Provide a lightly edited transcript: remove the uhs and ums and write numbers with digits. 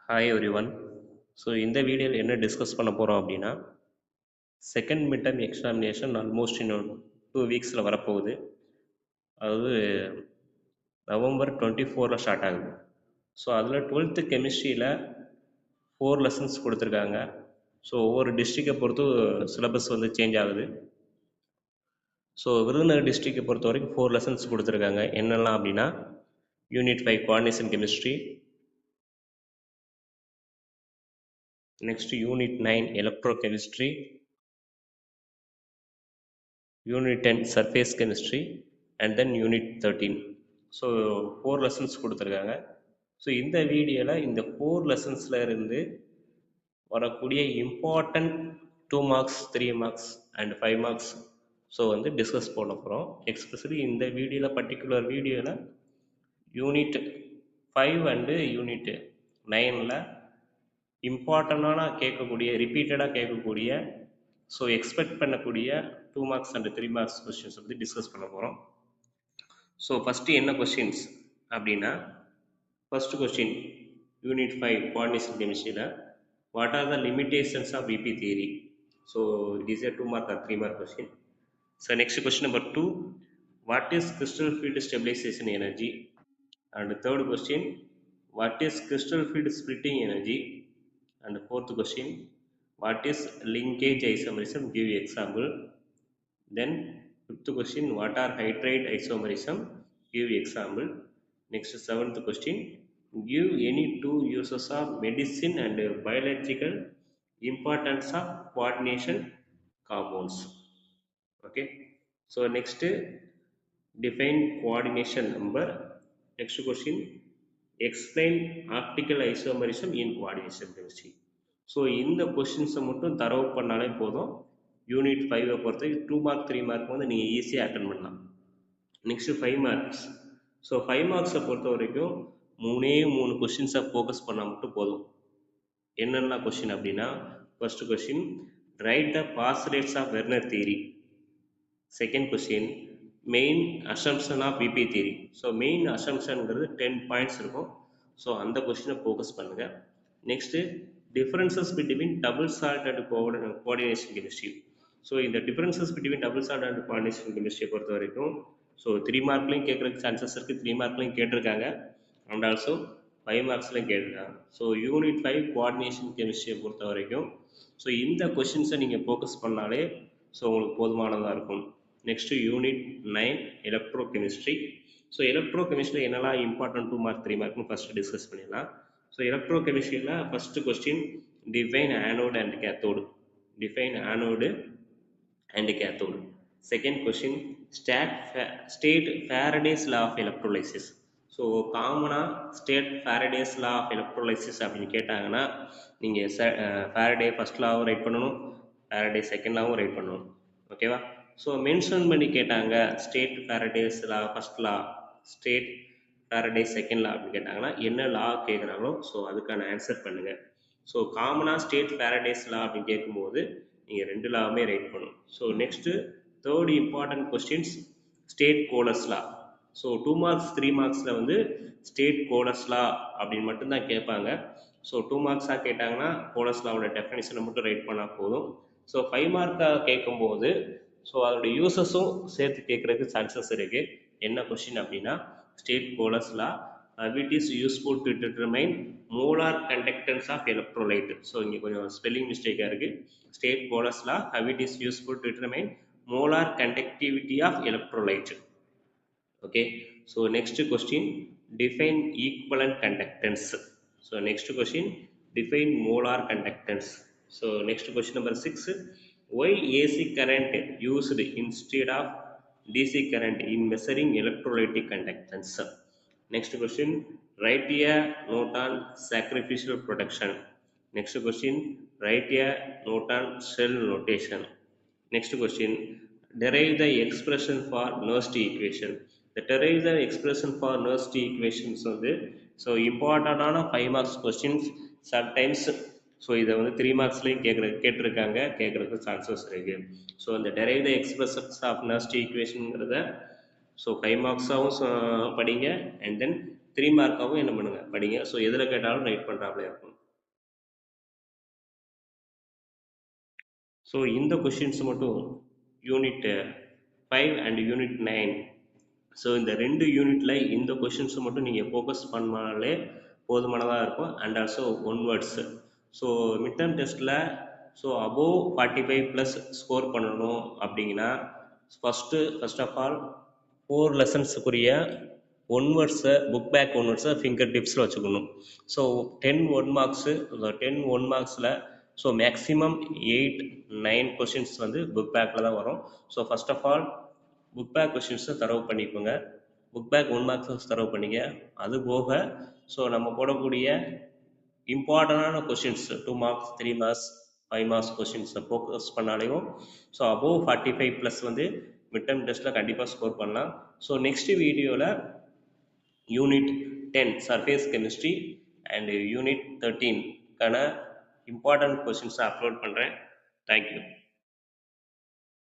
Hi everyone. So இந்த வீடியோவில் என்ன டிஸ்கஸ் பண்ண போகிறோம் அப்படின்னா, second mid term examination almost இன்னும் 2 வீக்ஸில் வரப்போகுது. அதாவது நவம்பர் 24 ஸ்டார்ட் ஆகுது. ஸோ அதில் 12th கெமிஸ்ட்ரியில் 4 லெசன்ஸ் கொடுத்துருக்காங்க. ஸோ ஒவ்வொரு டிஸ்ட்ரிக்டை பொறுத்து சிலபஸ் வந்து சேஞ்ச் ஆகுது. ஸோ விருதுநகர் டிஸ்ட்ரிக்டை பொறுத்த வரைக்கும் 4 லெசன்ஸ் கொடுத்துருக்காங்க. என்னெல்லாம் அப்படின்னா, unit 5 coordination chemistry, next unit 9 electrochemistry, unit 10 surface chemistry, and then unit 13. So 4 lessons கொடுத்துருக்காங்க. ஸோ இந்த வீடியோவில் இந்த 4 லெசன்ஸில் இருந்து வரக்கூடிய important 2 marks 3 marks and 5 marks so வந்து டிஸ்கஸ் பண்ண போகிறோம். எக்ஸ்பெஷலி இந்த வீடியோவில் பர்டிகுலர் வீடியோவில் யூனிட் 5 அண்டு யூனிட் 9ல் இம்பார்ட்டண்டான கேட்கக்கூடிய ரிப்பீட்டடாக கேட்கக்கூடிய ஸோ எக்ஸ்பெக்ட் பண்ணக்கூடிய 2 மார்க்ஸ் அண்ட் 3 மார்க்ஸ் கொஸ்டின்ஸ் வந்து டிஸ்கஸ் பண்ண போகிறோம். ஸோ ஃபஸ்ட்டு என்ன கொஸ்டின்ஸ் அப்படின்னா, ஃபஸ்ட்டு கொஸ்டின் யூனிட் 5 கோஆர்டினேஷன் கெமிஸ்ட்ரியில் what are the limitations of VB theory. So it is a 2 mark or 3 mark question. So next question number 2, what is crystal field stabilisation energy. And third question, what is crystal field splitting energy. And fourth question, what is linkage isomerism, give example. Then fifth question, what are hydride isomerism, give example. Next seventh question, give any 2 uses of medicine and biological importance of coordination compounds. Okay, so next define coordination number. Next question, explain optical isomerism in coordination chemistry. So இந்த கொஷின்ஸை மட்டும் தரவு பண்ணாலே போதும். Unit 5 பொறுத்த 2 mark 3 mark வந்து நீங்கள் ஈஸியாக attend பண்ணலாம். Next 5 marks. ஸோ 5 மார்க்ஸை பொறுத்த வரைக்கும் 3 கொஷின்ஸை ஃபோக்கஸ் பண்ணால் மட்டும் போதும். என்னென்ன கொஷின் அப்படின்னா, first question, right the postulates of Werner theory. Second question, main assumption of VB theory. So main அசம்ஷனுங்கிறது 10 பாயிண்ட்ஸ் இருக்கும். ஸோ அந்த கொஷினை ஃபோக்கஸ் பண்ணுங்கள். Next differences between double salt and coordination chemistry. So இந்த differences between double salt and coordination chemistry பொறுத்த வரைக்கும் so 3 மார்க்லையும் கேட்குறதுக்கு chances இருக்குது, 3 மார்க்லையும் கேட்டிருக்காங்க, அண்ட் ஆல்சோ 5 மார்க்ஸ்லையும் கேட்டிருக்காங்க. ஸோ யூனிட் 5 கோஆர்டினேஷன் கெமிஸ்ட்ரியை பொறுத்த வரைக்கும் ஸோ இந்த கொஷின்ஸை நீங்கள் ஃபோக்கஸ் பண்ணாலே ஸோ உங்களுக்கு போதுமானதாக இருக்கும். Next unit 9 electrochemistry. So electrochemistry என்னெல்லாம் இம்பார்ட்டன்ட் 2 மார்க் 3 மார்க்னு ஃபஸ்ட்டு டிஸ்கஸ் பண்ணிடலாம். ஸோ எலக்ட்ரோ கெமிஸ்ட்ரியில் first question, define anode and cathode. Define anode and cathode. Second question, state Faraday's law of electrolysis. So காமனாக state Faraday's law of electrolysis அப்படின்னு கேட்டாங்கன்னா நீங்கள் Faraday first லாவும் ரைட் பண்ணணும், ஃபாரடே செகண்ட் லாவும் ரைட் பண்ணணும். ஓகேவா? ஸோ மென்ஷன் பண்ணி கேட்டாங்க ஸ்டேட் ஃபாரடேஸ் லா ஃபஸ்ட் லா, ஸ்டேட் ஃபாரடே செகண்ட் லா அப்படின்னு கேட்டாங்கன்னா என்ன லா கேட்குறாங்களோ ஸோ அதுக்கான ஆன்சர் பண்ணுங்கள். ஸோ காமனாக ஸ்டேட் ஃபாரடேஸ் லா அப்படின்னு கேட்கும்போது நீங்கள் 2 லாவுமே ரைட் பண்ணணும். So next third important questions, state Kohlrausch's law. So 2 marks 3 மார்க்ஸில் வந்து ஸ்டேட் கோலஸ் லா அப்படின்னு மட்டும்தான் கேட்பாங்க. ஸோ 2 மார்க்ஸாக கேட்டாங்கன்னா கோலஸ் லாவோட டெஃபினேஷனை மட்டும் ரைட் பண்ணால் போதும். ஸோ 5 மார்க்காக கேட்கும்போது ஸோ அதோட யூசஸும் சேர்த்து கேட்குறதுக்கு சான்சஸ் இருக்குது. என்ன கொஸ்டின் அப்படின்னா, state Kohlrausch's law, it is useful to determine molar conductance of electrolyte. So இங்கே கொஞ்சம் ஸ்பெல்லிங் மிஸ்டேக்காக இருக்குது. State Kohlrausch's law, it is useful to determine molar conductivity of electrolyte. Okay, so next question, define equivalent conductance. So next question, define molar conductance. So next question number 6, why AC current used instead of DC current in measuring electrolytic conductance. Next question, write a note on sacrificial protection. Next question, write a note on cell notation. Next question, derive the expression for Nernst equation. The derive the expression for Nernst equations வந்து so இம்பார்ட்டண்டான 5 marks questions. Sometimes so இதை வந்து 3 மார்க்ஸ்லையும் கேட்டிருக்காங்க, கேட்குறதுக்கு chances இருக்குது. So அந்த derive the expressions of Nernst equationங்கிறத so 5 மார்க்ஸாகவும் படிங்க, அண்ட் தென் 3 மார்க்காகவும் என்ன பண்ணுங்கள் படிங்க. ஸோ எதில் கேட்டாலும் ரைட் பண்ணுறாப்ல இருக்கும். ஸோ இந்த கொஷின்ஸ் மட்டும் யூனிட் 5 அண்ட் யூனிட் 9. ஸோ இந்த 2 யூனிட்டில் இந்த கொஷின்ஸ் மட்டும் நீங்கள் ஃபோக்கஸ் பண்ணாலே போதுமானதாக இருக்கும். And also one words. So mid term டெஸ்ட்டில் ஸோ அபோவ் 45 ப்ளஸ் ஸ்கோர் பண்ணணும் அப்படிங்கன்னா ஃபர்ஸ்ட் ஆஃப் ஆல் 4 லெசன்ஸுக்குரிய ஒன் வேர்ட்ஸை புக் பேக் ஒன் வேர்ட்ஸை ஃபிங்கர் டிப்ஸில் வச்சுக்கணும். ஸோ 10 ஒன் மார்க்ஸு, 10 ஒன் மார்க்ஸில் ஸோ மேக்ஸிமம் 8-9 கொஷின்ஸ் வந்து புக் பேக்கில் தான் வரும். So first of all book back கொஷின்ஸை தரவு பண்ணிக்கோங்க. புக் பேக் ஒன் மார்க்ஸ் தரவு பண்ணிங்க. அது போக ஸோ நம்ம போடக்கூடிய இம்பார்ட்டண்டான கொஷின்ஸ் 2 மார்க்ஸ் 3 மார்க்ஸ் 5 மார்க்ஸ் கொஷின்ஸை ஃபோக்கஸ் பண்ணாலேயும் ஸோ அபோவ் 45 ப்ளஸ் வந்து மிட் டேர்ம் டெஸ்ட்டில் கண்டிப்பாக ஸ்கோர் பண்ணலாம். ஸோ நெக்ஸ்ட் வீடியோவில் unit 10 surface chemistry and unit 13க்கான இம்பார்ட்டன்ட் கொஷின்ஸை அப்லோட் பண்ணுறேன். தேங்க்யூ.